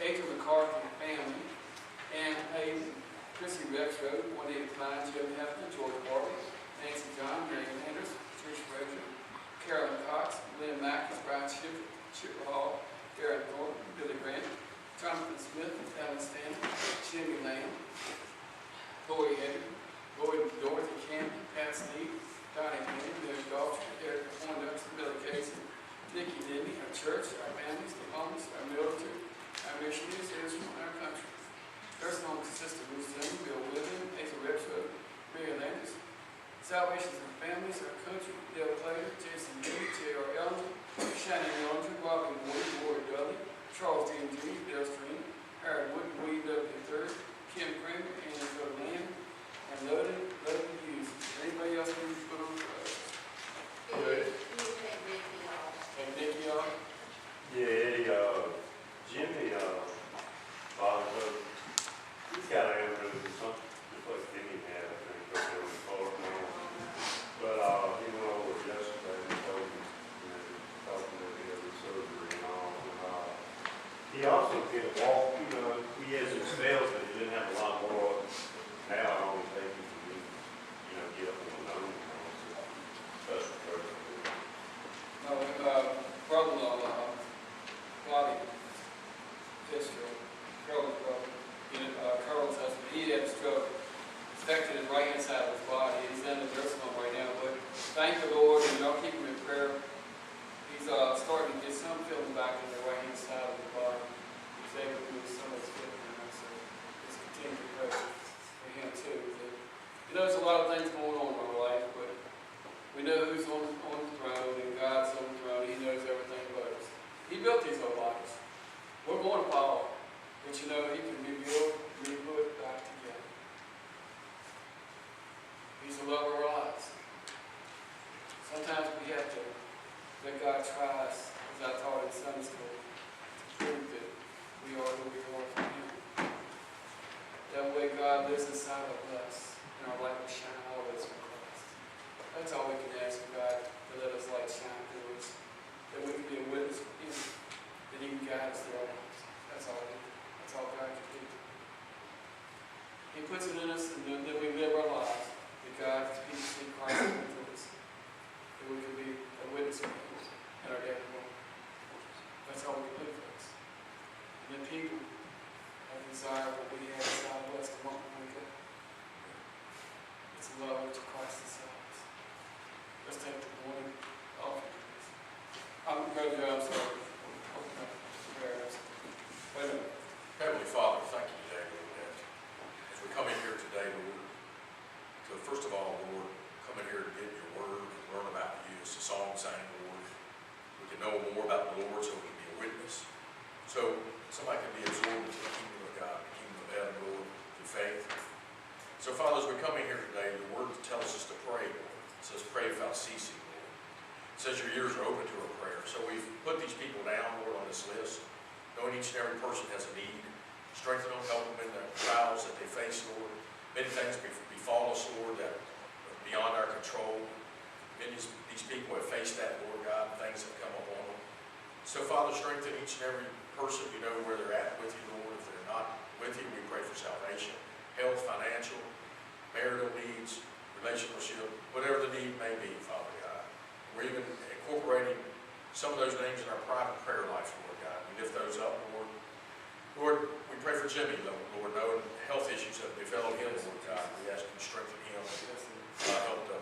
Adrian McCarthy family, Ann Hayden, Chrissy Rexroad, Juanita Klein, Jim Hefner, George Harvey, Nancy John, Mary Landers, Trish Frazier, Carolyn Cox, Lynn Mackey, Brian Chipper Hall, Darren Thornton, Billy Grant, Jonathan Smith, Alan Stanley, Jimmy Lamb, Lori Hedrick, Dorothy Campbell, Pat Sneed, Donnie Henry, Billy Daltrey, Eric Poindexter, Billy Casey, Nikki Denny, our church, our families, the homeless, our military, our missionaries, Israel, and our country. Nursing home assistant Bruce Zimmerman, Bill William, Hazel Rexroad, Mary Landis, Salvations and Families, our country, Dale Clater, Jason Lee, J.R. Ellinger, Shannon Ellinger, Robin Wood, Ward Dudley, Charles D. Jr., Dale Stream, Harold Wood, William W. III, Kim Kramer, Anna Cody Lamb, and Loden Hughes. Anybody else need to put on the road? Take Nicky off? Yeah, Jimmy, Bob, he's got an amber or something, just like Jimmy had, I think, up there in the park now. But, he went over yesterday and told me, talking about the other surgery and all. And, he also did a walk, he has his spells, but he didn't have a lot more. Now I only take him to, get up on the own. Special person. No, brother-in-law, Bobby Fisher, Carol's brother, Carol's husband, he had a stroke. It's affected his right-hand side of his body. He's in the nursing home right now, but thank the Lord, and y'all keep him in prayer. He's starting to get some feeling back in the right-hand side of his body. He's able to move some of his feeling now, so just continue to pray for him too. There's a lot of things going on in our life, but we know who's on the throne, and God's on the throne. He knows everything about us. He built these whole bodies. We're going to follow, but He can rebuild, re-put back together. He's the lover of our lives. Sometimes we have to let God try us, as I taught in Sunday school, to prove that we are who we are from Him. That way God lives inside of us, and our light will shine always from Christ. That's all we can ask of God, to let His light shine through us, that we can be a witness for Him, that He can guide us through our lives. That's all God can do. He puts it in us, and then we live our lives, that God can see Christ through us, that we can be a witness for Him in our daily world. That's all we can do for us. And then people have desire what we have inside of us to want to wake up. It's a love to Christ inside us. Let's take the morning offering. I'm going to go, I'm sorry. Open up prayer. Wait a minute. Heavenly Father, thank you today, Lord, that as we come in here today, Lord, so first of all, Lord, come in here to get your word and learn about you. It's a song sang, Lord. We can know more about the Lord so we can be a witness. So somebody can be absorbed into the kingdom of God, the kingdom of heaven, Lord, through faith. So, Father, as we come in here today, your word tells us to pray, Lord. It says pray without ceasing, Lord. It says your ears are open to our prayer. So we've put these people down, Lord, on this list, knowing each and every person has a need. Strengthen them, help them in the trials that they face, Lord. Many things befall us, Lord, that are beyond our control. Many of these people have faced that, Lord God, and things have come upon them. So, Father, strengthen each and every person. You know where they're at with you, Lord. If they're not with you, we pray for salvation, health, financial, marital needs, relationship, whatever the need may be, Father God. We're even incorporating some of those names in our private prayer life, Lord God. We lift those up, Lord. Lord, we pray for Jimmy, Lord, knowing health issues that befell him, Lord God. We ask you to strengthen him, help the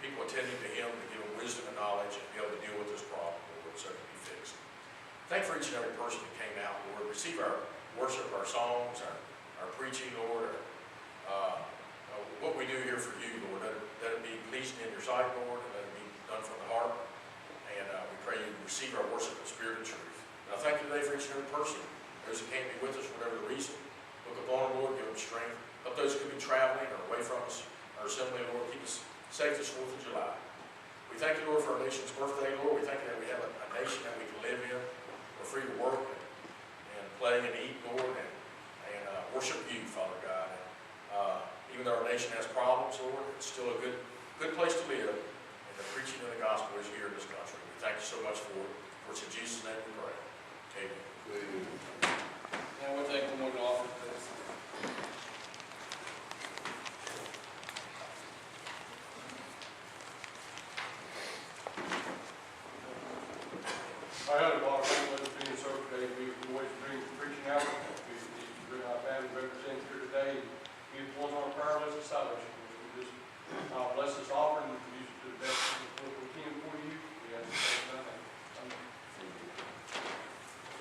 people attending to him to give him wisdom and knowledge and be able to deal with this problem, Lord, so it can be fixed. Thank you for each and every person that came out, Lord. Receive our worship, our songs, our preaching, Lord, what we do here for you, Lord. Let it be pleasing in your sight, Lord, and let it be done from the heart. And we pray you receive our worship in spirit and truth. And I thank you today for each and every person. Those who can't be with us for whatever the reason, look upon them, Lord, give them strength. Help those who could be traveling or away from us, our assembly, Lord, keep us safe this 4th of July. We thank you, Lord, for our nation's birthday, Lord. We thank you that we have a nation that we can live in. We're free to work and play and eat, Lord, and worship you, Father God. And, even though our nation has problems, Lord, it's still a good place to live. And the preaching of the gospel is here in this country. We thank you so much for it. For it's in Jesus' name we pray. Amen. And we'll take the one off, please. I had a lot of people that was being served today, we always bring preaching out, we have represented here today, he was on a prayer list of salvation, we just, bless this offering, we use it to the best of what we can for you, we ask the same thing.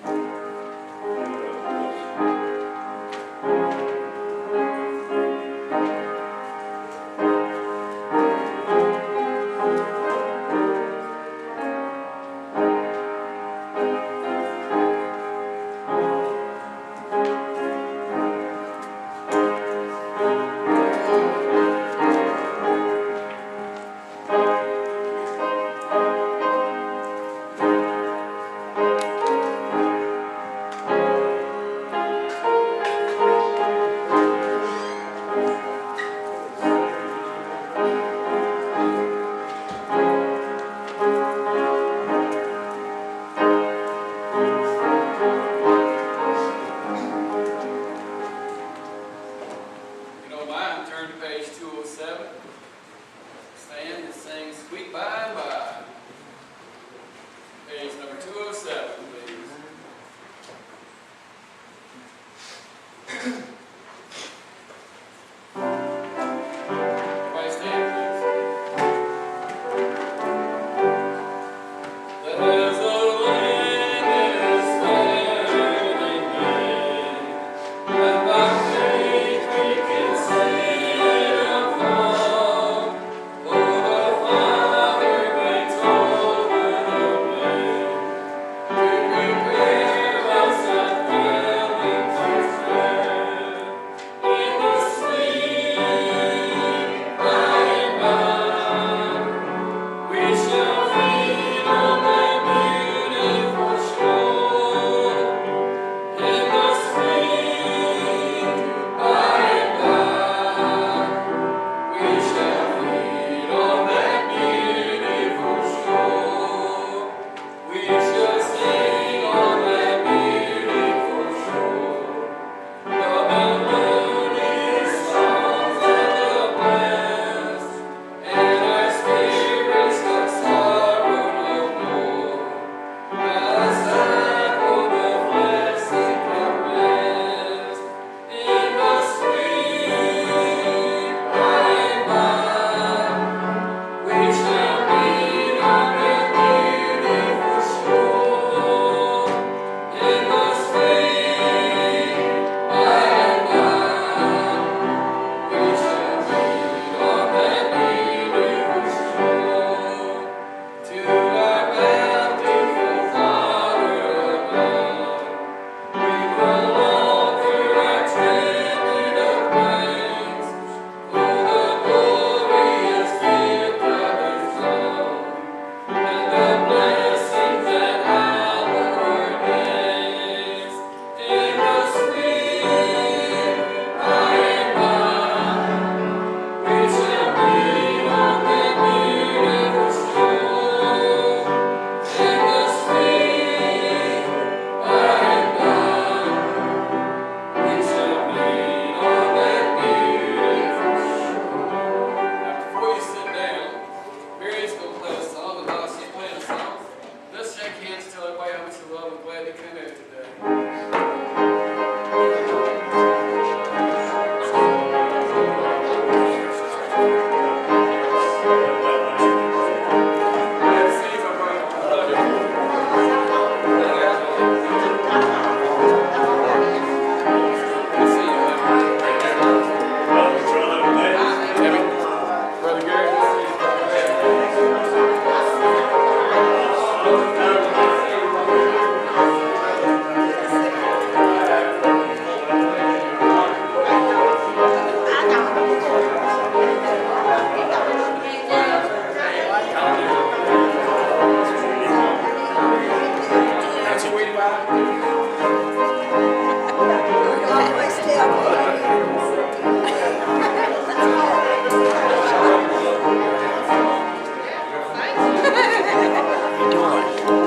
How you doing?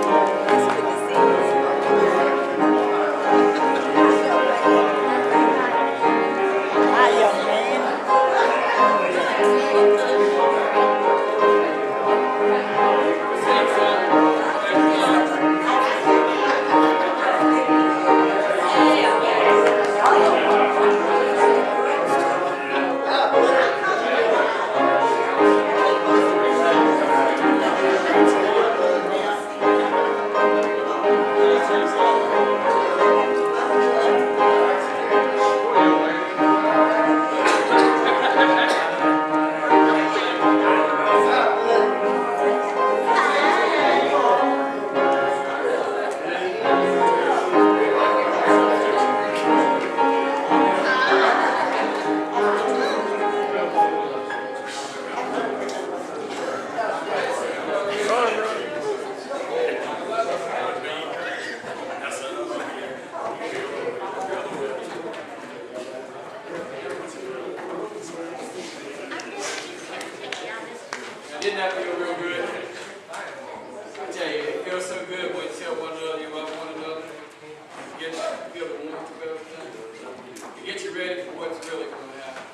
it's so good when you tell one another you love one another. You feel the warmth of everything. It gets you ready for what's really going to happen.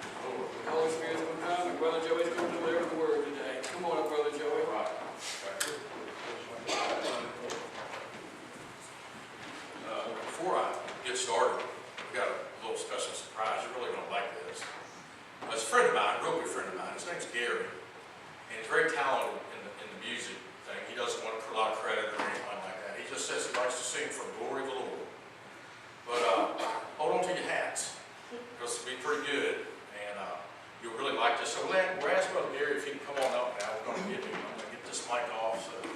The Holy Spirit's going to come, and Brother Joey's going to deliver the word today. Come on up, Brother Joey. Before I get started, we got a little special surprise. You're really going to like this. It's a friend of mine, a real good friend of mine. His name's Gary, and he's very talented in the music thing. He doesn't want a lot of credit or anything like that. He just says he likes to sing for the glory of the Lord. But hold on to your hats, because it'll be pretty good, and you'll really like this. So we're asking Brother Gary if he can come on up now. I'm going to get this mic off so it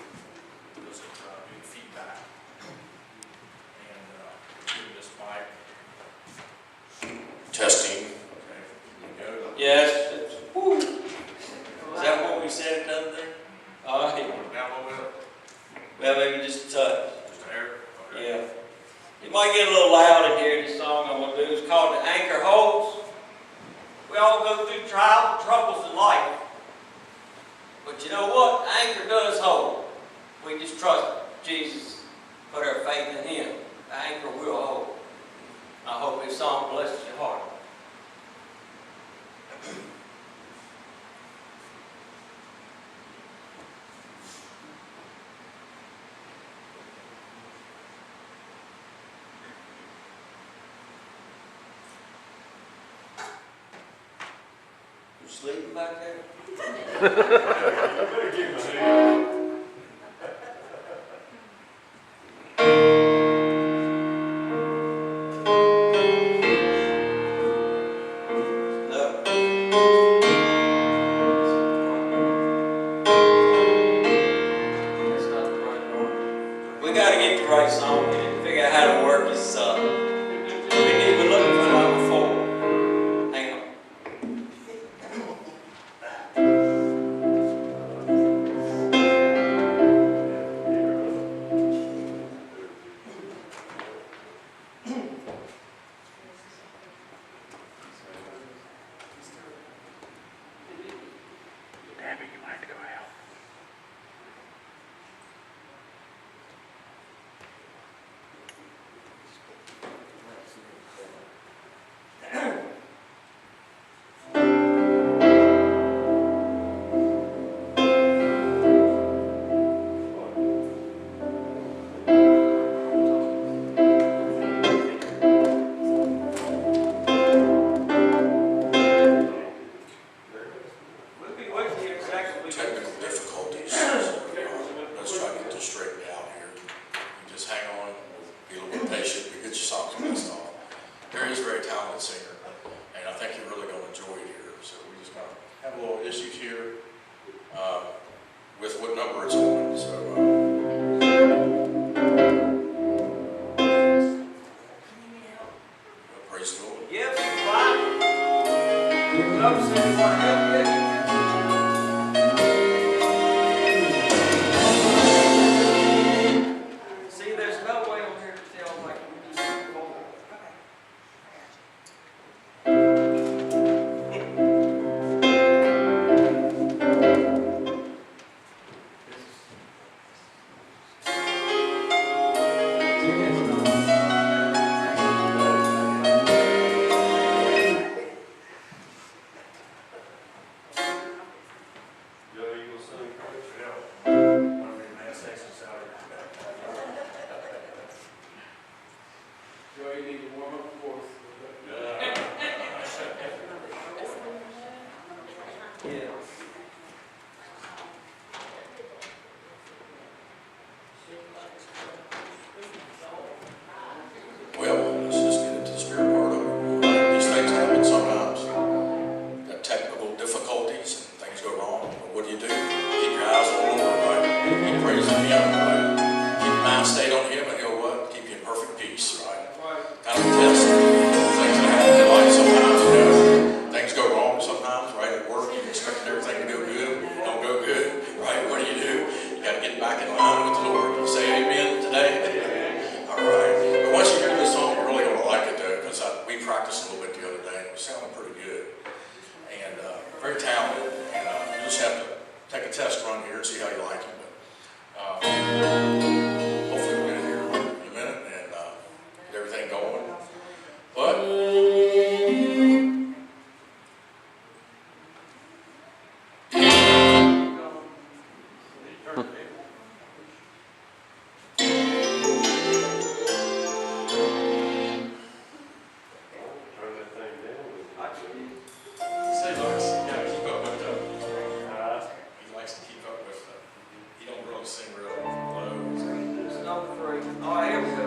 doesn't do the feedback. And give him this mic. Testing. Okay, here we go. Yes. Woo. Is that what we said another thing? All right. Down a little bit. Well, maybe just a touch. Just a hair. Okay. Yeah. It might get a little loud in here. This song I'm going to do is called The Anchor Holds. We all go through trials and troubles in life. But you know what? The anchor does hold. We just trust Jesus, put our faith in Him. The anchor will hold. I hope this song blesses your heart. You sleeping back there? You better give him a hand. Right song and figure out how to work this we were looking for number 4. Hang on. Debbie, you might go help. Technical difficulties. Let's try to get this straightened out here. You just hang on, be a little bit patient, we get your socks messed off. Gary is a very talented singer, and I think you're really going to enjoy it here. So we just kind of have a little issues here with what number it's on. So. Praise the Lord. Yes, fine. Love to see you want to help you. See, there's no way on here to tell like we do something before. Joey, you need to warm up the voice. Yeah. Well, let's just get into the spirit part of it. These things happen sometimes. Got technical difficulties and things go wrong. But what do? Keep your eyes on the Lord, right? Keep praising Him, right? Keep your mind stayed on Him, and He'll what? Keep you in perfect peace, right? Kind of a test. Things that happen in life sometimes, things go wrong sometimes, right? At work, you're expecting everything to go good. It don't go good, right? What do? You got to get back in line with the Lord. You say amen today. number 3. All right, here we go.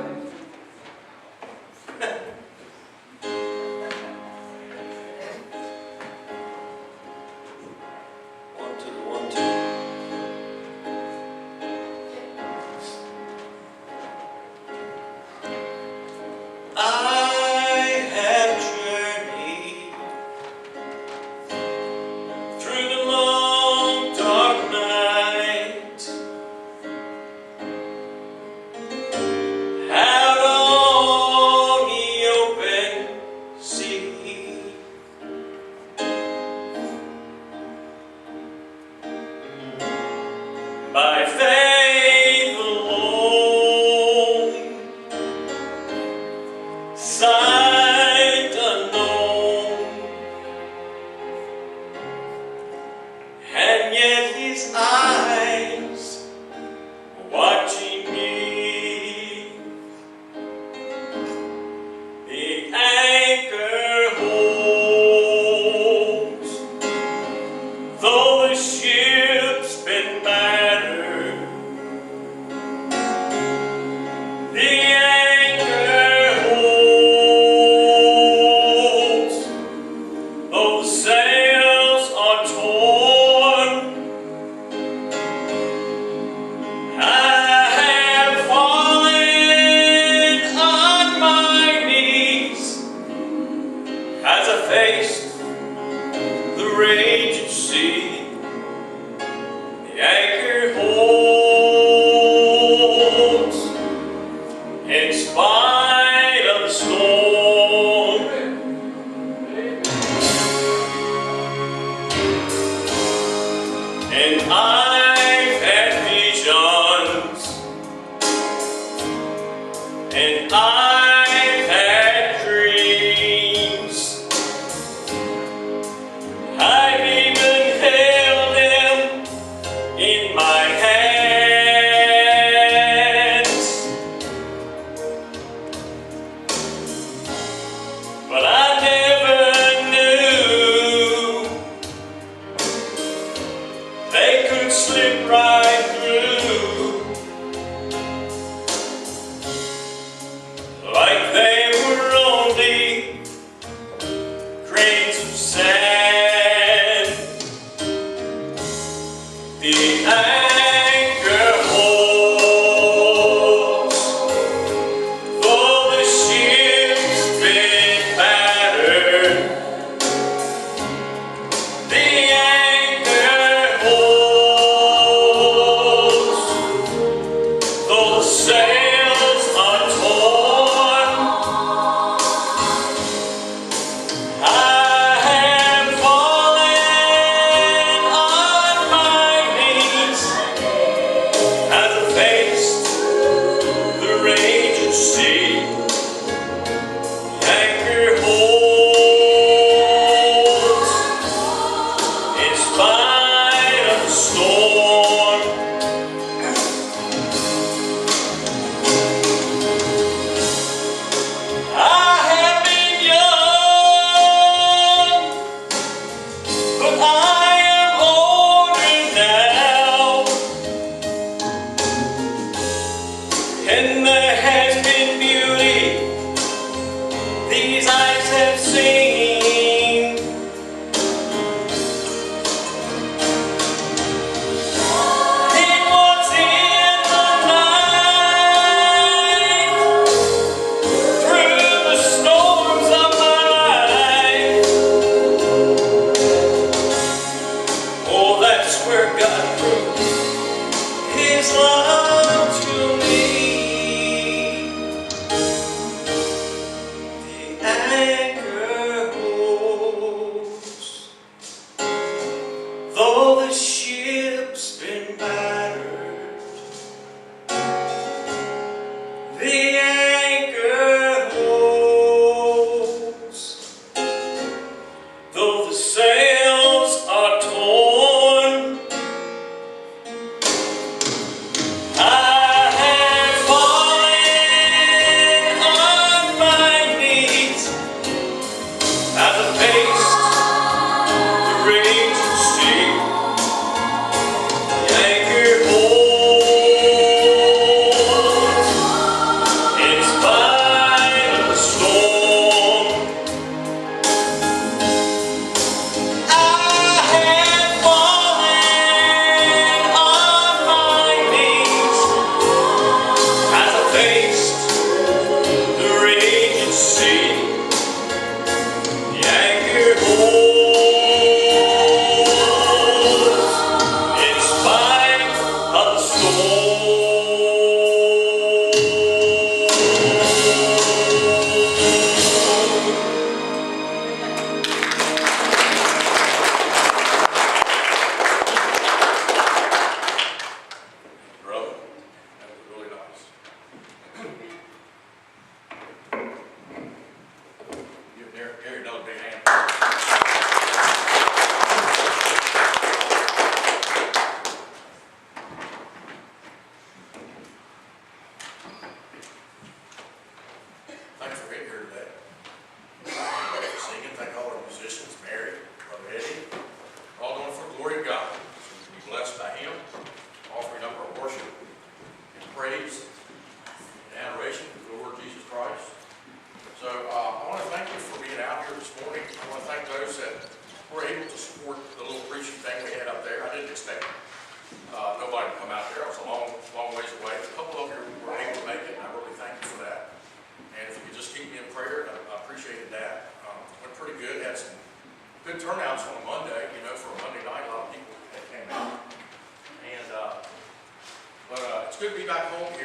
One, two, one, two. I have journeyed through the long dark night, out on the open sea. By faith alone, sight unknown, and yet his eyes were watching me. The anchor holds, though the ship's been battered. The anchor holds, though the sails are torn. I have fallen on my knees as I faced the raging sea. The anchor holds in spite of the storm. And I've had visions, and I've had dreams. I've even held them in my hands. But I never knew they could slip right through, like they were only grains of sand. The anchor holds, though the ship's been battered. The anchor holds, though the sails are torn. I have fallen on my knees as I faced the raging sea. The anchor holds in spite of the storm. I have been young, but I am older now, and there has been beauty these eyes have seen. It was in the night, through the storms of my life. Oh, that's where God proved His love to me.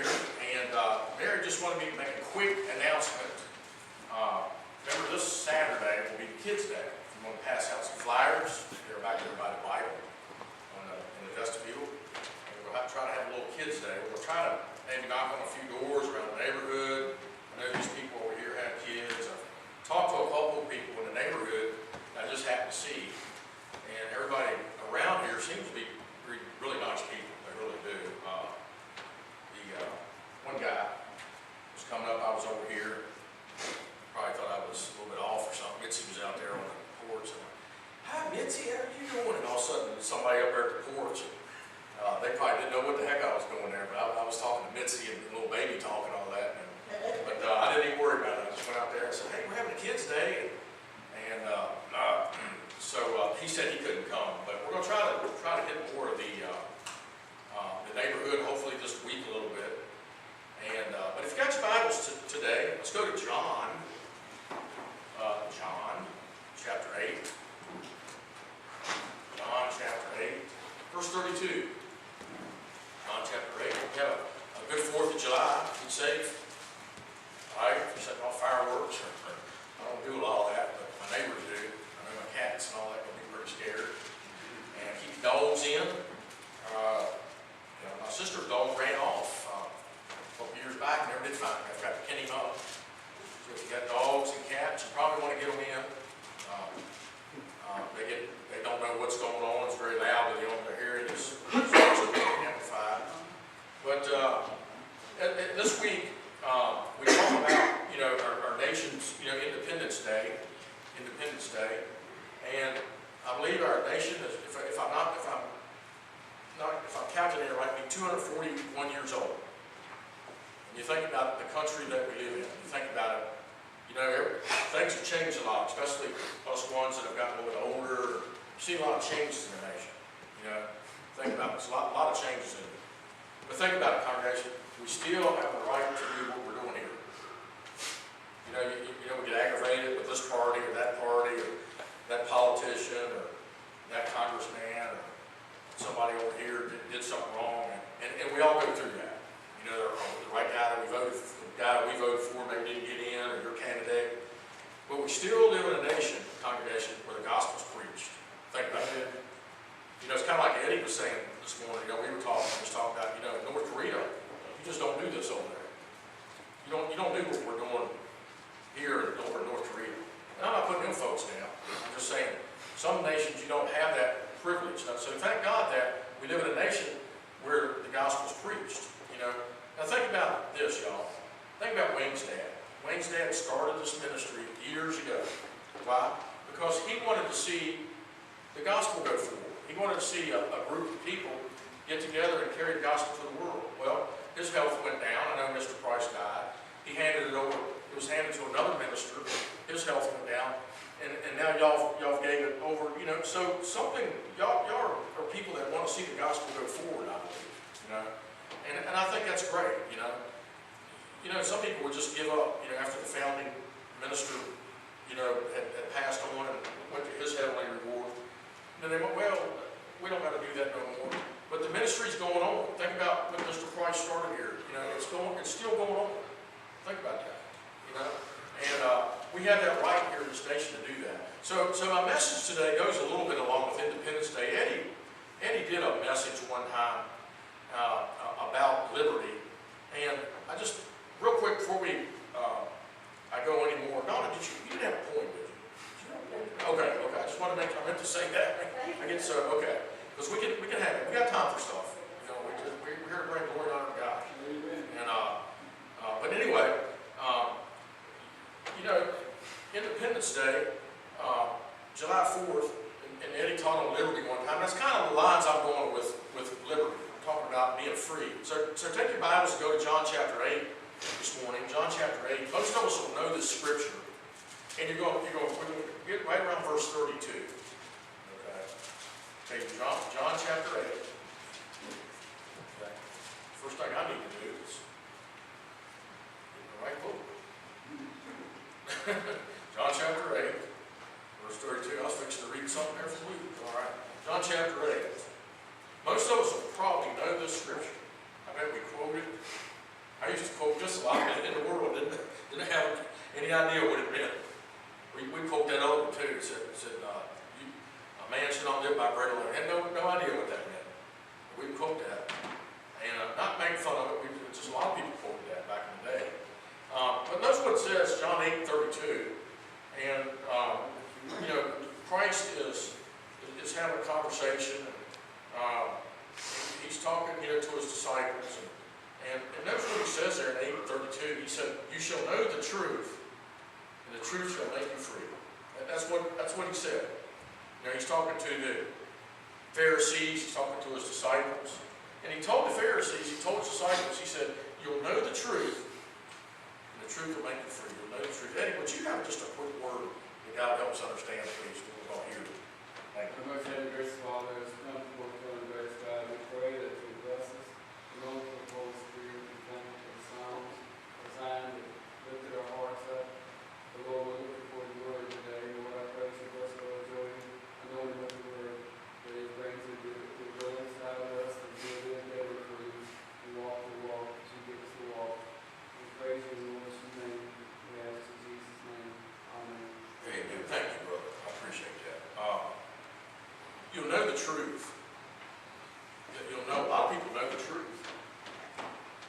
here, and Mary just wanted me to make a quick announcement. Remember, this Saturday will be Kids' Day. I'm going to pass out some flyers. They're back there by the Bible in the vestibule. And we'll try to have a little Kids' Day. We'll try to maybe knock on a few doors around the neighborhood. I know these people over here have kids. I've talked to a couple of people in the neighborhood I just happened to see. And everybody around here seems to be really nice people. They really do. One guy was coming up, I was over here. Probably thought I was a little bit off or something. Mitzi was out there on the porch. And hi, Mitzi, how are you doing? And all of a sudden, somebody up there at the porch. And, they probably didn't know what the heck I was doing there, but I was talking to Mitzi and the little baby talk and all that. But I didn't even worry about it. I just went out there and said, hey, we're having a kids' day. So he said he couldn't come, but we're going to try to hit more of the neighborhood, hopefully this week a little bit. And but if you got your Bibles today, let's go to John chapter 8. John chapter 8, verse 32. John chapter 8. We have a good 4th of July. Be safe. All right, if you're setting off fireworks, I don't do a lot of that, but my neighbors do. I know my cats and all that will be pretty scared. And keep the dogs in. My sister's dog ran off a couple years back, never did find him. I've got to pin him up. So if you got dogs and cats, you probably want to get them in. They don't know what's going on. It's very loud, but they don't hear it. It's amplified. But this week, we talk about our nation's Independence Day, and I believe our nation is, if I'm calculating right, be 241 years old. And you think about the country that we live in. You think about it. Things have changed a lot, especially us ones that have gotten a little bit older. You see a lot of changes in the nation. Think about it. There's a lot of changes in it. But think about it, congregation. We still have the right to do what we're doing here. We get aggravated with this party or that politician or that congressman or somebody over here did something wrong, and we all go through that. The right guy that we voted for maybe didn't get in, or your candidate. But we still live in a nation, congregation, where the gospel's preached. Think about it. It's kind of like Eddie was saying this morning. We were talking about, North Korea. You just don't do this over there. You don't do what we're doing here over in North Korea. And I'm not putting them folks down. I'm just saying, some nations you don't have that privilege. So thank God that we live in a nation where the gospel's preached. Now think about this, y'all. Think about Wayne's dad. Wayne's dad started this ministry years ago. Why? Because he wanted to see the gospel go forward. He wanted to see a group of people get together and carry the gospel to the world. Well, his health went down. I know Mr. Price died. He handed it over. It was handed to another minister. His health went down. And now y'all gave it over. So something, y'all are people that want to see the gospel go forward, I believe. And I think that's great, some people would just give up, after the founding minister, had passed on and went to his heavenly reward. And then they went, well, we don't got to do that no more. But the ministry's going on. Think about when Mr. Price started here. It's still going on. Think about that, And we have that right here in the station to do that. So my message today goes a little bit along with Independence Day. Eddie did a message one time about liberty, and I just, real quick before I go anymore, Donna, you didn't have a point, did you? Okay, I just want to I meant to say that. Okay, because we can have it. We got time for stuff. We're here to bring glory honor to God. And but anyway, Independence Day, July 4th, and Eddie taught on liberty one time. That's kind of the lines I'm going with liberty. Talking about being free. So take your Bibles and go to John chapter 8 this morning. John chapter 8. Most of us will know this scripture. And we're going to get right around verse 32. Okay, John chapter 8. Okay. First thing I need to do is get the right book. John chapter 8, verse 32. I was fixing to read something there for Luke. All right. John chapter 8. Most of us will probably know this scripture. I bet we quote it used to quote this a lot, and in the world didn't have any idea what it meant. We quote that other one too. It said a man should not live by bread alone. Had no idea what that meant. We quote that, and not making fun of it. Just a lot of people quoted that back in the day. But notice what it says, John 8:32, and you know, Christ is having a conversation. He's talking, you know, to his disciples, and notice what he says there in 8:32. He said, "You shall know the truth, and the truth shall make you free." That's what he said. You know, he's talking to the Pharisees. He's talking to his disciples, and he told the Pharisees, he told his disciples, he said, "You'll know the truth, and the truth will make you free." You'll know the truth. Eddie, would you have just a quick word that God help us understand, please? We're all here. Thank you. Our most heavenly gracious Father, as we come before the throne of grace, God, we pray that you bless us, along with the Holy Spirit, we thank you for the songs, the sign that lifted our hearts up. The Lord, we're looking for your word today. Lord, I pray you bless our joy, anointing of the word, that it brings the brilliance out of us, and we live better for you, and walk the walk, that you give us the walk. We praise you, Lord, in your name. We ask in Jesus' name. Amen. Amen. Thank you, brother. I appreciate that. You'll know the truth. You'll know, a lot of people know the truth.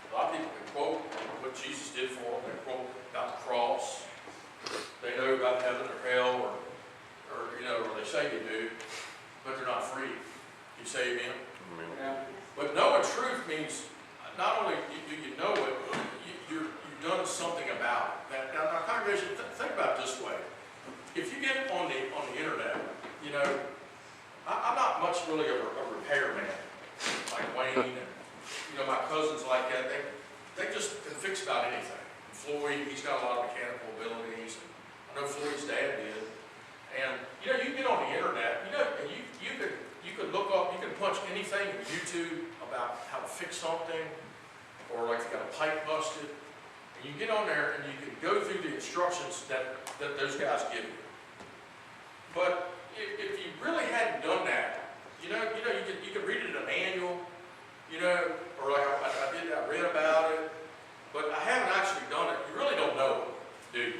A lot of people can quote what Jesus did for them. They quote about the cross. They know about heaven or hell, or you know, or they say they do, but they're not free. You say amen? Yeah. But knowing truth means not only do you know it, you've done something about it. Now, congregation, think about it this way. If you get on the internet, you know, I'm not much really a repairman like Wayne, and you know, my cousins like that. They just can fix about anything. Floyd, he's got a lot of mechanical abilities. I know Floyd's dad did. And you know, you get on the internet, you know, and you could look up, you can punch anything in YouTube about how to fix something, or like if you got a pipe busted. And you get on there and you can go through the instructions that those guys give you. But if you really hadn't done that, you could read it in a manual, you know, or like I read about it, but I haven't actually done it. You really don't know it, do you?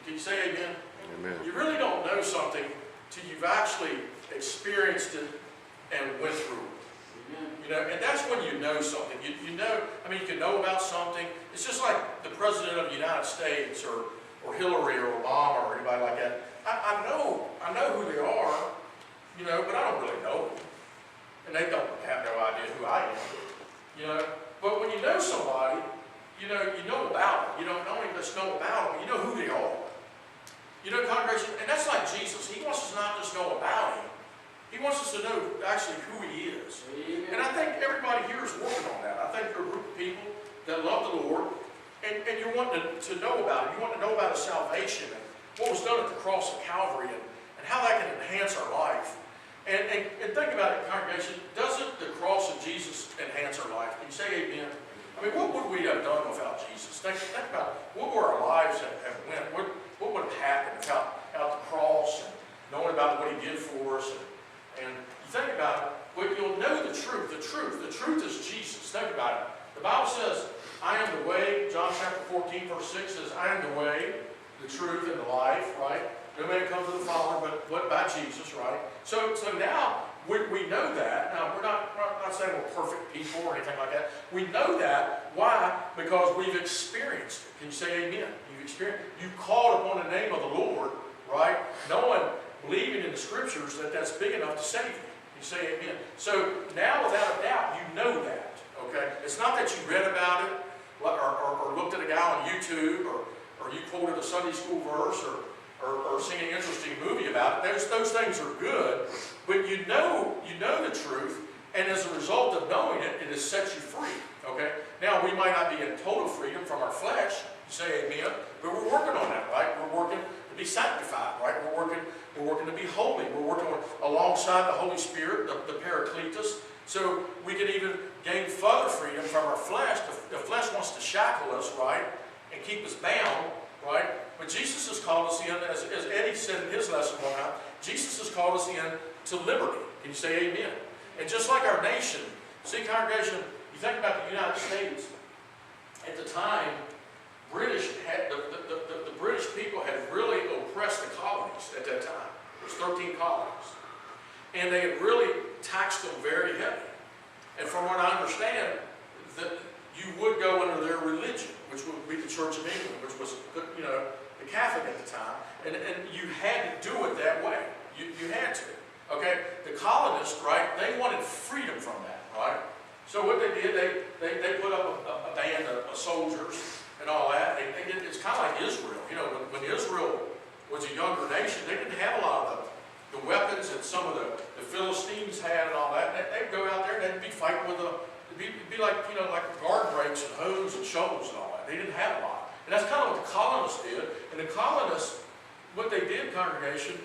Can you say amen? Amen. You really don't know something till you've actually experienced it and went through it. You know, and that's when you know something. You know, I mean, you can know about something. It's just like the President of the United States, or Hillary, or Obama, or anybody like that. I know who they are, you know, but I don't really know them. And they don't have no idea who I am, you know. But when you know somebody, you know about them. You don't only just know about them, you know who they are. You know, congregation, and that's like Jesus. He wants us not just know about him. He wants us to know actually who he is. Amen. And I think everybody here is working on that. I think there are a group of people that love the Lord, and you want to know about him. You want to know about his salvation and what was done at the cross of Calvary, and how that can enhance our life. And think about it, congregation. Doesn't the cross of Jesus enhance our life? Can you say amen? I mean, what would we have done without Jesus? Think about what would our lives have went. What would have happened without the cross and knowing about what he did for us? And you think about it, but you'll know the truth. The truth is Jesus. Think about it. The Bible says, "I am the way." John chapter 14, verse 6 says, "I am the way, the truth, and the life." Right? No man comes to the Father but by Jesus. Right? So now we know that. Now we're not saying we're perfect people or anything like that. We know that. Why? Because we've experienced it. Can you say amen? You've experienced. You called upon the name of the Lord, right? Knowing, believing in the Scriptures that's big enough to save you. You say amen. So now, without a doubt, you know that. Okay? It's not that you read about it or looked at a guy on YouTube or you quoted a Sunday school verse or seen an interesting movie about it. Those things are good, but you know the truth, and as a result of knowing it, it has set you free. Okay? Now, we might not be in total freedom from our flesh. You say amen, but we're working on that, right? We're working to be sanctified, right? We're working to be holy. We're working alongside the Holy Spirit, the Paracletus, so we can even gain further freedom from our flesh. The flesh wants to shackle us, right, and keep us bound, right? But Jesus has called us in, as Eddie said in his lesson one time, Jesus has called us in to liberty. Can you say amen? And just like our nation, see, congregation, you think about the United States, at 13 colonies. And they had really taxed them very heavy. And from what I understand, that you would go under their religion, which would be the Church of England, which was, you know, the Catholic at the time. And you had to do it that way. You had to. Okay? The colonists, right, they wanted freedom from that, right? So what they did, they put up a band of soldiers and all that. It's kind of like Israel. You know, when Israel was a younger nation, they didn't have a lot of the weapons that some of the Philistines had and all that. They'd go out there and they'd be fighting with it'd be like, you know, like garden rakes and hoes and shovels and all that. They didn't have a lot. And that's kind of what the colonists did. And the colonists, what they did, congregation,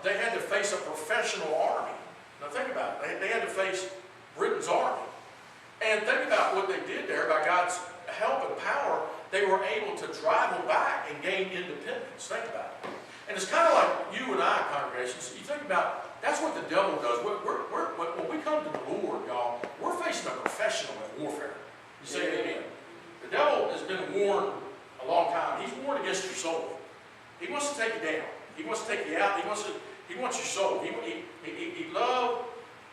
they had to face a professional army. Now think about it. They had to face Britain's army. And think about what they did there. By God's help and power, they were able to drive them back and gain independence. Think about it. And it's kind of like you and I, congregations. You think about, that's what the devil does. When we come to the Lord, y'all, we're facing a professional in warfare. You say amen. The devil has been warned a long time. He's warned against your soul. He wants to take you down. He wants to take you out. He wants your soul. He'd love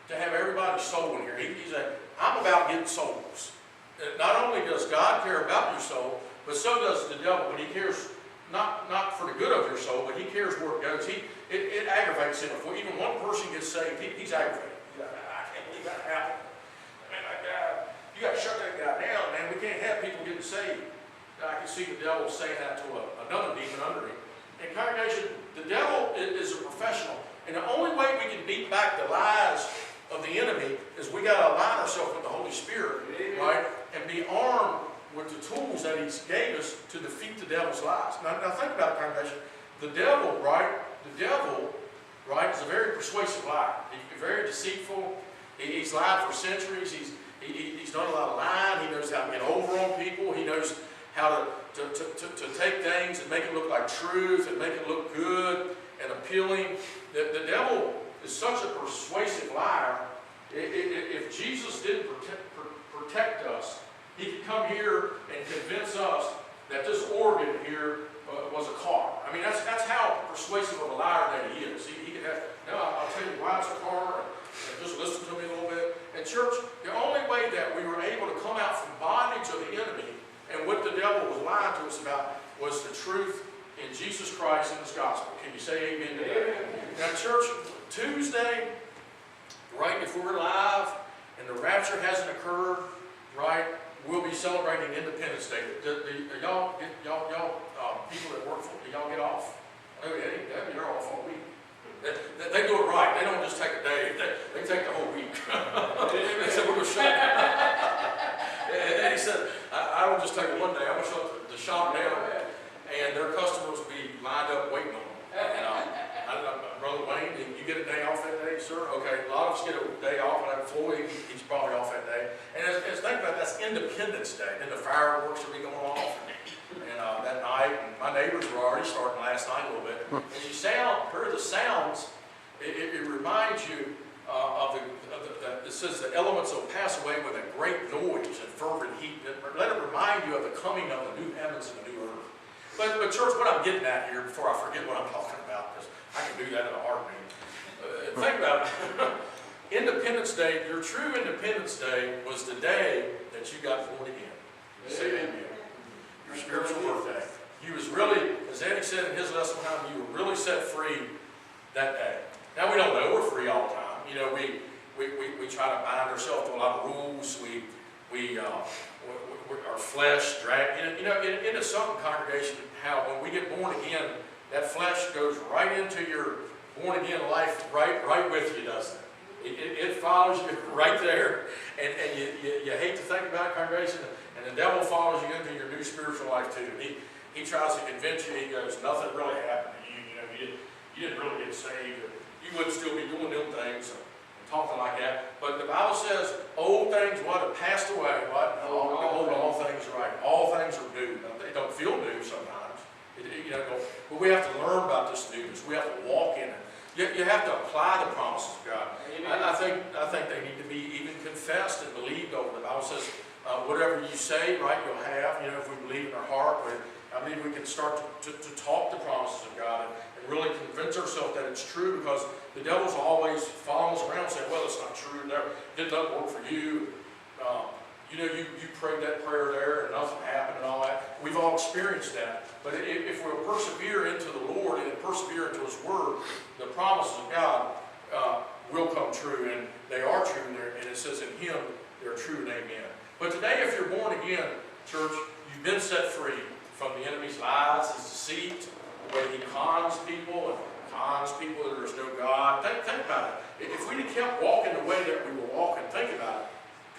to have everybody's soul in here. He's like, I'm about getting souls. Not only does God care about your soul, but so does the devil. But he cares not for the good of your soul, but he cares where it goes. It aggravates him. If even one person gets saved, he's aggravated. I can't believe that happened. I mean, you got to shut that guy down, man. We can't have people getting saved. I can see the devil saying that to another demon under him. And congregation, the devil is a professional. And the only way we can beat back the lies of the enemy is we got to align ourselves with the Holy Spirit, right? And be armed with the tools that He's gave us to defeat the devil's lies. Now think about it, congregation. The devil, right? The devil, right, is a very persuasive liar. He's very deceitful. He's lied for centuries. He's done a lot of lying. He knows how to get over on people. He knows how to take things and make it look like truth and make it look good and appealing. The devil is such a persuasive liar. If Jesus didn't protect us, He could come here and convince us that this organ here was a car. I mean, that's how persuasive of a liar that he is. He could have, no, I'll tell you why it's a car, and just listen to me a little bit. And church, the only way that we were able to come out from bondage of the enemy and what the devil was lying to us about was the truth in Jesus Christ and His gospel. Can you say amen to that? Now, church, Tuesday, right, if we're alive and the rapture hasn't occurred, right, we'll be celebrating Independence Day. Y'all people that work for, do y'all get off? Oh, yeah, you're off all week. They do it right. They don't just take a day. They take the whole week. They said, we're going to shut down. And he said, I don't just take one day. I'm going to shut the shop down, and their customers will be lined up waiting on them. And Brother Wayne, did you get a day off that day, sir? Okay, a lot of us get a day off. And Floyd, he's probably off that day. And as think about it, that's Independence Day. Then the fireworks will be going off. And that night, and my neighbors were already starting last night a little bit. As you heard the sounds, it reminds you it says the elements will pass away with a great noise and fervent heat. Let it remind you of the coming of the new heavens and the new earth. But church, what I'm getting at here, before I forget what I'm talking about, because I can do that in a heartbeat. Think about it. Independence Day, your true Independence Day was the day that you got born again. Say amen. Your spiritual birthday. You was really, as Eddie said in his lesson one time, you were really set free that day. Now we don't know we're free all the time. You know, we try to bind ourselves to a lot of rules. Our flesh drag. You know, in a certain congregation, how when we get born again, that flesh goes right into your born again life, right with you, doesn't it? It follows you right there, and you hate to think about it, congregation. And the devil follows you into your new spiritual life too. He tries to convince you. He goes, nothing really happened to you. You know, you didn't really get saved. You wouldn't still be doing them things and talking like that. But the Bible says, old things have passed away. What? All things are right. All things are new. They don't feel new sometimes. But we have to learn about this newness. We have to walk in it. You have to apply the promises of God. I think they need to be even confessed and believed over. The Bible says, whatever you say, right, you'll have. You know, if we believe in our heart, I believe we can start to talk the promises of God and really convince ourselves that it's true, because the devil's always following us around saying, well, it's not true, it didn't work for you. You know, you prayed that prayer there and nothing happened and all that. We've all experienced that. But if we'll persevere into the Lord and persevere into His Word, the promises of God will come true, and they are true, and it says in Him they're true and amen. But today, if you're born again, church, you've been set free from the enemy's lies, his deceit, the way he cons people that there's no God. Think about it. If we'd have kept walking the way that we were walking, think about it,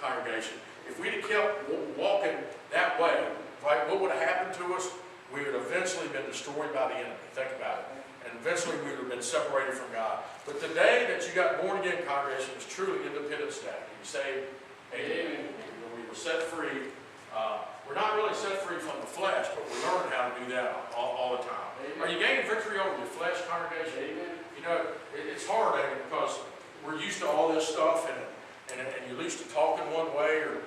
congregation. If we'd have kept walking that way, right, what would have happened to us? We would have eventually been destroyed by the enemy. Think about it. And eventually we would have been separated from God. But the day that you got born again, congregation, was truly Independence Day. You say, amen. We were set free. We're not really set free from the flesh, but we're learning how to do that all the time. Amen. Are you gaining victory over your flesh, congregation? Amen. You know, it's hard, because we're used to all this stuff, and you're used to talking one way or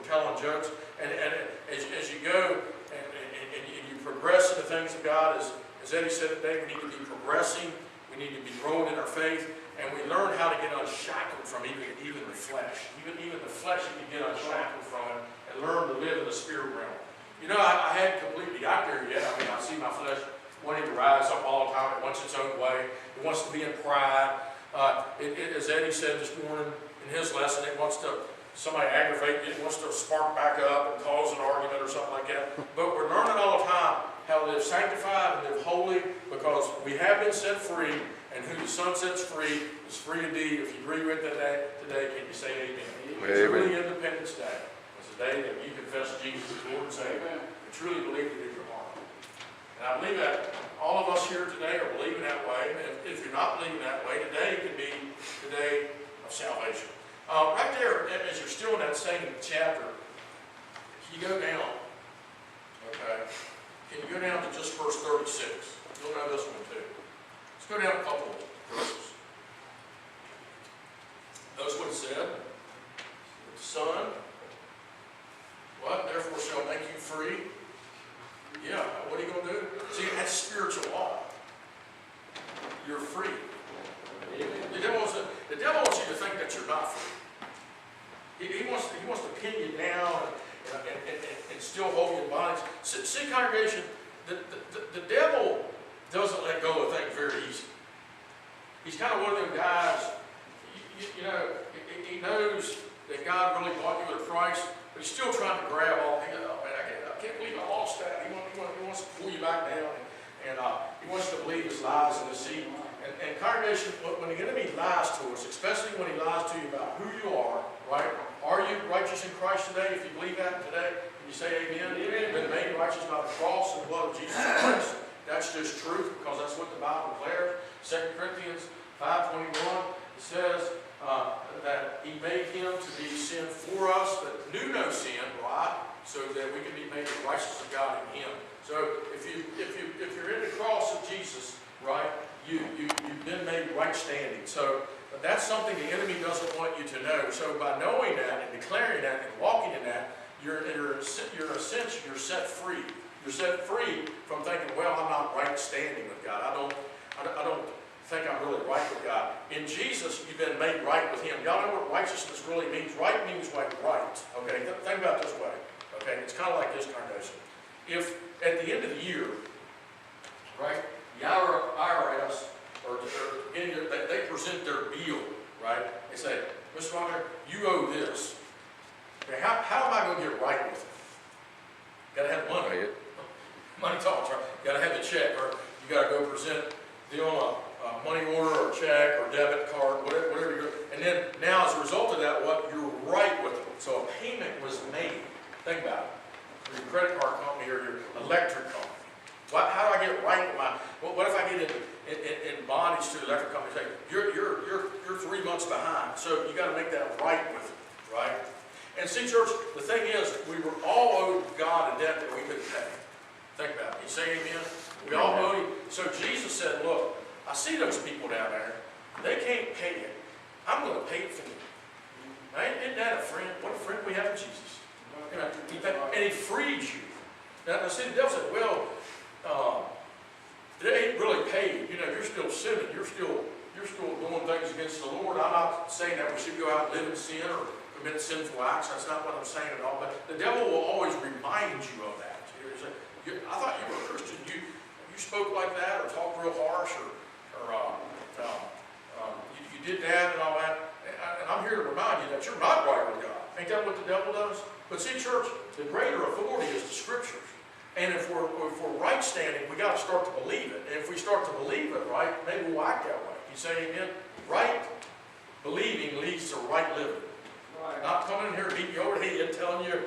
telling jokes. And as you go and you progress in the things of God, as Eddie said today, we need to be progressing. We need to be growing in our faith, and we learn how to get unshackled from even the flesh. Even the flesh, you can get unshackled from it and learn to live in the spirit realm. You know, I hadn't completely got there yet. I mean, I see my flesh wanting to rise up all the time. It wants its own way. It wants to be in pride. As Eddie said this morning in his lesson, it wants to, somebody aggravate you, it wants to spark back up and cause an argument or something like that. But we're learning all the time how to live sanctified and live holy, because we have been set free, and who the Son sets free is free indeed. If you agree with that today, can you say amen? It's really Independence Day. It's a day that you confess Jesus as Lord and Savior and truly believe it in your heart. And I believe that all of us here today are believing that way. And if you're not believing that way, today could be the day of salvation. Right there, as you're still in that same chapter, you go down, okay? Can you go down to just verse 36? You'll know this one too. Let's go down a couple of verses. Notice what it said. The Son, what? Therefore shall make you free. Yeah, what are you going to do? See, that's spiritual law. You're free. The devil wants you to think that you're not free. He wants to pin you down and still hold you in bondage. See, congregation, the devil doesn't let go of things very easy. He's kind of one of them guys, you know, he knows that God really bought you with a price, but he's still trying to grab all. Oh man, I can't believe I lost that. He wants to pull you back down, and he wants to believe his lies and deceit. And congregation, when the enemy lies to us, especially when he lies to you about who you are, right? Are you righteous in Christ today? If you believe that today, can you say amen? You've been made righteous by the cross and the blood of Jesus Christ. That's just truth, because that's what the Bible declares. 2 Corinthians 5:21, it says that he made him to be sin for us, but knew no sin, right? So that we can be made the righteousness of God in him. So if you're in the cross of Jesus, right, you've been made right standing. So that's something the enemy doesn't want you to know. So by knowing that and declaring that and walking in that, you're in a sense, you're set free. You're set free from thinking, well, I'm not right standing with God. I don't think I'm really right with God. In Jesus, you've been made right with him. Y'all know what righteousness really means? Right means like right. Okay, think about it this way. Okay, it's kind of like this, congregation. If at the end of the year, right, the IRS, they present their bill, right? They say, Mr. Rocker, you owe this. Okay, how am I going to get right with it? Got to have money. Money talks, right? You got to have the check, or you got to go present the a money order or check or debit card, whatever you go. And then now, as a result of that, you're right with it. So a payment was made. Think about it. For your credit card company or your electric company. How do I get right with my? What if I get in bondage to the electric company? Say you're 3 months behind, so you got to make that right with it, right? And see, church, the thing is, we were all owed God a debt that we couldn't pay. Think about it. You say amen? We all owe him. So Jesus said, look, I see those people down there, they can't pay it. I'm gonna pay it for them. Now, isn't that a friend? What a friend we have in Jesus. You know, and he freed you. Now, see, the devil said, well, it ain't really paid. You know, you're still sinning. You're still doing things against the Lord. I'm not saying that we should go out and live in sin or commit sinful acts. That's not what I'm saying at all. But the devil will always remind you of that. I thought you were a Christian. You spoke like that or talked real harsh or you did that and all that. And I'm here to remind you that you're not right with God. Ain't that what the devil does? But see, church, the greater authority is the Scriptures. And if we're right standing, we got to start to believe it. And if we start to believe it right, maybe we'll act that way. You say amen? Right believing leads to right living. Right. Not coming in here beating you over the head, telling you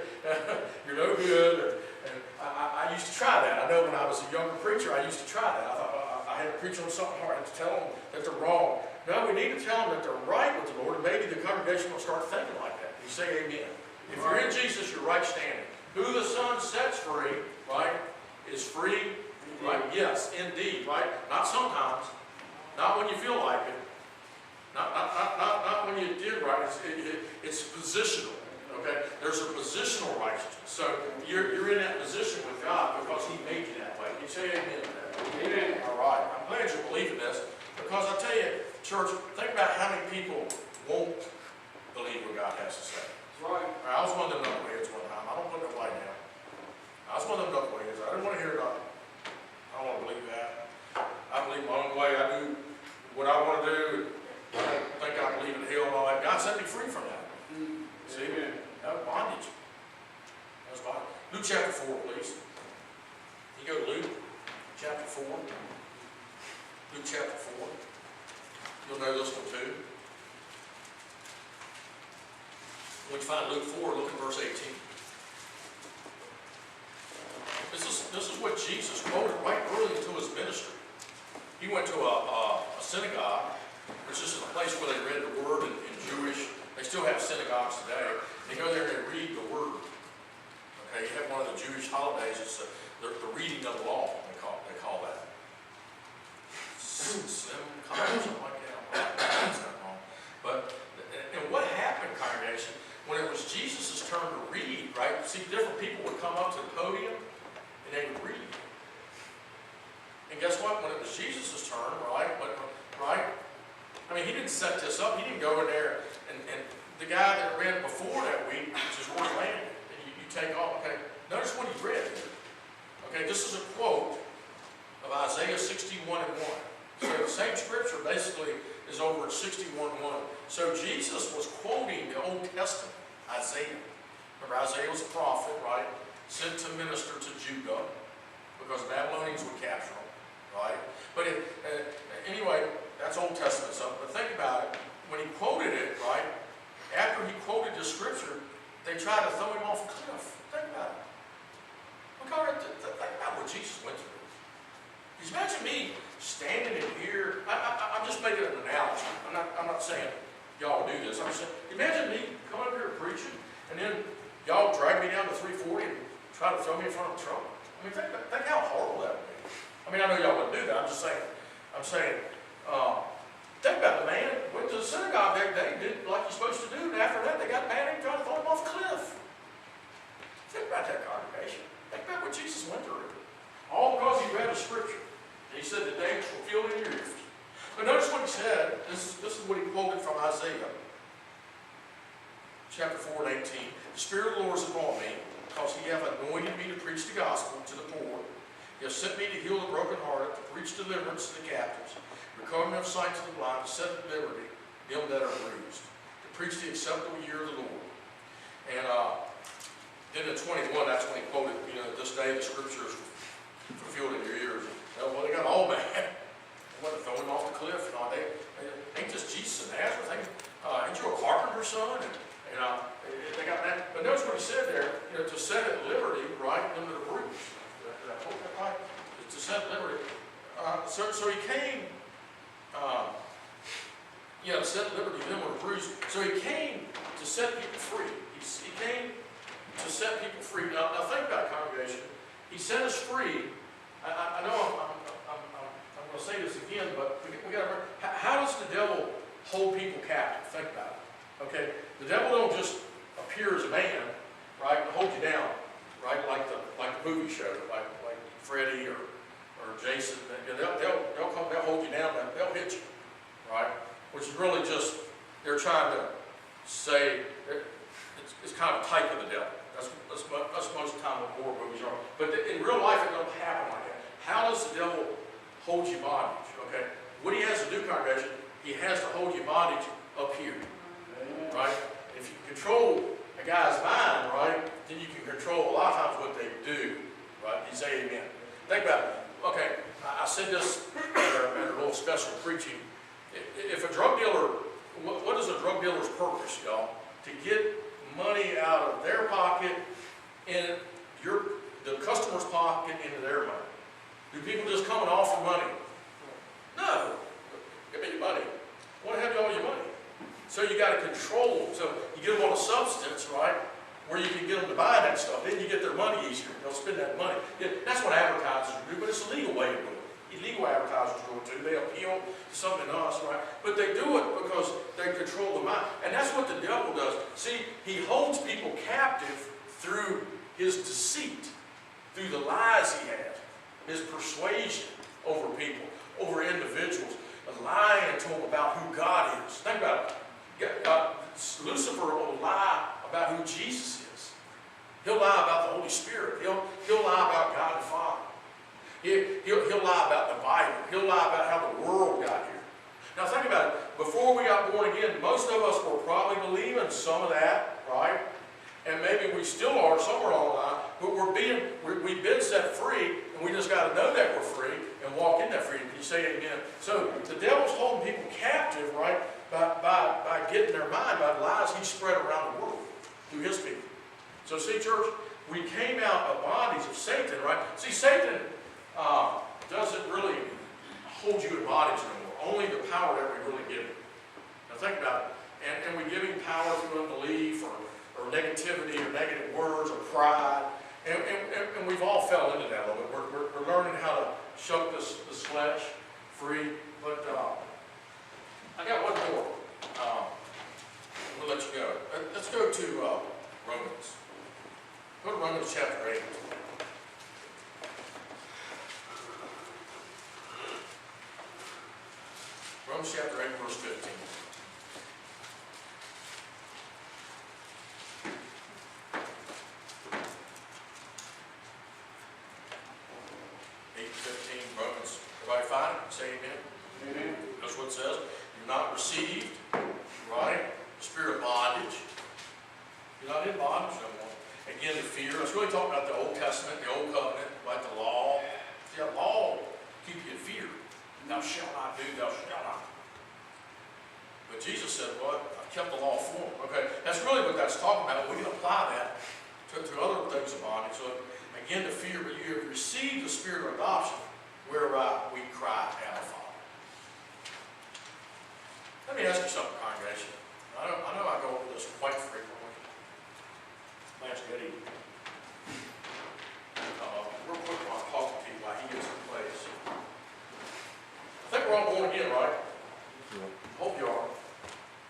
you're no good. And I used to try that. I know when I was a younger preacher, I used to try that. I thought I had to preach on something hard to tell them that they're wrong. No, we need to tell them that they're right with the Lord, and maybe the congregation will start thinking like that. You say amen. If you're in Jesus, you're right standing. Who the Son sets free, right, is free, right? Yes, indeed, right? Not sometimes. Not when you feel like it. Not when you did right. It's positional, okay? There's a positional righteousness. So you're in that position with God because He made you that way. You say amen to that. Amen. All right. I'm glad you believe in this because I tell you, church, think about how many people won't believe what God has to say. Right. I was one of them knuckleheads one time. I don't put it away now. I was one of them knuckleheads. I didn't want to hear nothing. I don't want to believe that. I believe my own way. I do what I want to do. I don't think I believe in hell and all that. God set me free from that. See? That was bondage. That was bondage. Luke chapter 4, please. You go to Luke chapter 4. Luke chapter 4. You'll know this one too. When you find Luke 4, look at verse 18. This is what Jesus quoted right early into his ministry. He went to a synagogue, which is a place where they read the Word in Jewish. They still have synagogues today. They go there and they read the Word. Okay, you have one of the Jewish holidays. It's the reading of the law. They call that. Slim, something like that. That's not wrong. But and what happened, congregation? When it was Jesus' turn to read, right? See, different people would come up to the podium and they would read. And guess what? When it was Jesus' turn, right? I mean, he didn't set this up. He didn't go in there and the guy that read before that week just wrote landed. And you take off. Okay, notice what he read. Okay, this is a quote of Isaiah 61:1. So the same scripture basically is over at 61:1. So Jesus was quoting the Old Testament, Isaiah. Remember, Isaiah was a prophet, right? Sent to minister to Judah because Babylonians would capture them, right? But anyway, that's Old Testament stuff. But think about it. When he quoted it, right? After he quoted the scripture, they tried to throw him off a cliff. Think about it. Think about what Jesus went through. Just imagine me standing in here. I'm just making an analogy. I'm not saying y'all do this. I'm just saying, imagine me coming up here preaching, and then y'all drag me down to 340 and try to throw me in front of the truck. I mean, think how horrible that would be. I mean, I know y'all wouldn't do that. I'm saying, think about the man went to the synagogue that day, did like you're supposed to do, and after that they got mad at him trying to throw him off a cliff. Think about that, congregation. Think about what Jesus went through. All because he read a scripture. And he said the day was fulfilled in your ears. But notice what he said. This is what he quoted from Isaiah. Chapter 4:18. The Spirit of the Lord is upon me, because he hath anointed me to preach the gospel to the poor. He hath sent me to heal the brokenhearted, to preach deliverance to the captives, recovering of sight to the blind, to set at liberty them that are bruised, to preach the acceptable year of the Lord. And then in 21, that's when he quoted, this day the scripture is fulfilled in your ears. Well, they got all mad. They wanted to throw him off the cliff and all. Ain't this Jesus of Nazareth? Ain't you a carpenter's son? And they got mad. But notice what he said there, to set at liberty, right, them that are bruised. Did I quote that right? To set at liberty. So he came, to set at liberty them that are bruised. So he came to set people free. He came to set people free. Now think about it, congregation. He set us free. I know I'm going to say this again, but we gotta remember, how does the devil hold people captive? Think about it, okay? The devil don't just appear as a man, right, and hold you down, right, like the movie show, like Freddy or Jason. They'll hold you down, they'll hit you, right? Which is really just, they're trying to say, it's kind of a type of the devil. That's most of the time what horror movies are. But in real life, it don't happen like that. How does the devil hold you bondage? Okay, what he has to do, congregation, he has to hold you bondage up here, right? If you control a guy's mind, right, then you can control a lot of times what they do, right? You say amen. Think about it. Okay, I said this at a little special preaching. If a drug dealer, what is a drug dealer's purpose, y'all? To get money out of their pocket and the customer's pocket into their money. Do people just come and offer money? No. Give me your money. I want to have all your money. So you got to control them. So you get them on a substance, right, where you can get them to buy that stuff. Then you get their money easier. They'll spend that money. Yeah, that's what advertisers do, but it's a legal way to do it. Illegal advertisers do it too. They appeal to something else, right? But they do it because they control the mind. And that's what the devil does. See, he holds people captive through his deceit, through the lies he has, his persuasion over people, over individuals, lying to them about who God is. Think about it. Lucifer will lie about who Jesus is. He'll lie about the Holy Spirit. He'll lie about God the Father. He'll lie about the Bible. He'll lie about how the world got here. Now think about it. Before we got born again, most of us were probably believing some of that, right? And maybe we still are somewhere along the line, but we've been set free, and we just got to know that we're free and walk in that freedom. Can you say it again? So the devil's holding people captive, right, by getting their mind, by the lies he spread around the world through his people. So see, church, we came out of bondage of Satan, right? See, Satan doesn't really hold you in bondage anymore. Only the power that we really give him. Now think about it. And we give him power through unbelief or negativity or negative words or pride. And we've all fell into that a little bit. We're learning how to shut this flesh free. But I got one more. We'll let you go. Let's go to Romans. Go to Romans chapter 8. Romans chapter 8, verse 15. Romans. Everybody find it? Say amen. Amen. That's what it says. You're not received, right? Spirit of bondage. You're not in bondage no more. Again, the fear. Let's really talk about the Old Testament, the Old Covenant, like the law. See, that law keep you in fear. Thou shalt not do, thou shalt not. But Jesus said, what? I've kept the law for them. Okay, that's really what that's talking about. We can apply that to other things of bondage. So again, the fear, but you have received the spirit of adoption, whereby we cry, Abba, Father. Let me ask you something, congregation. I know I go over this quite frequently. Last Eddie, real quick while I talk to people, while he gets in place. I think we're all born again, right? Hope you are.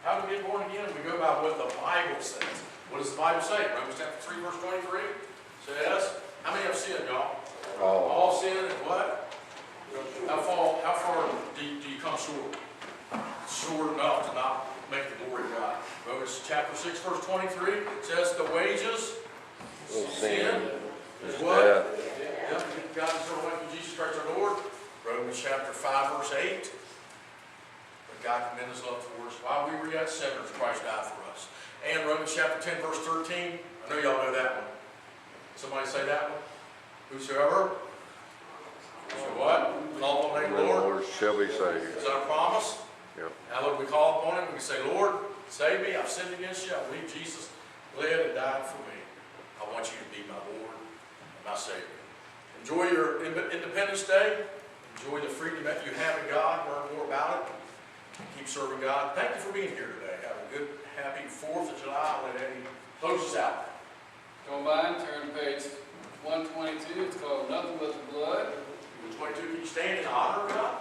How do we get born again? We go by what the Bible says. What does the Bible say? Romans chapter 3, verse 23 says, how many have sinned, y'all? All sinned and what? How far do you come short? Short enough to not make the glory of God. Romans chapter 6, verse 23 says the wages of sin is what? Yep. God is so away from Jesus Christ our Lord. Romans chapter 5, verse 8. But God commended his love towards us. While we were yet sinners, Christ died for us. And Romans chapter 10, verse 13. I know y'all know that one. Somebody say that one? Whosoever. So what? Call upon the name of the Lord. Shall be saved. Is that a promise? Yep. Now look, we call upon him, we can say, Lord, save me, I've sinned against you, I believe Jesus bled and died for me. I want you to be my Lord and my Savior. Enjoy your Independence Day. Enjoy the freedom that you have in God. Learn more about it. Keep serving God. Thank you for being here today. Have a good, happy 4th of July. Let Eddie close us out. Don't mind, turn to page 122. It's called Nothing But the Blood. 22, can you stand in honor of God?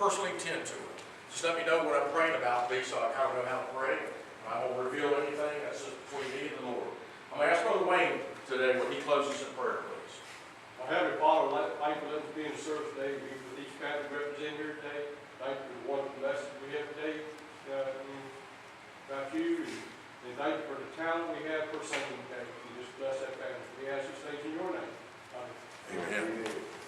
personally tend to it. Just let me know what I'm praying about, please, so I kind of know how to pray. I won't reveal anything, that's just between me and the Lord. I'm going to ask Brother Wayne today when he closes in prayer, please. Our Heavenly Father, thank you for letting us be in the service today. We for each family represented here today. Thank you for the wonderful message we have today about you. And thank you for the talent we have for singing today. And just bless that family. We ask these things in your name. Amen. Amen.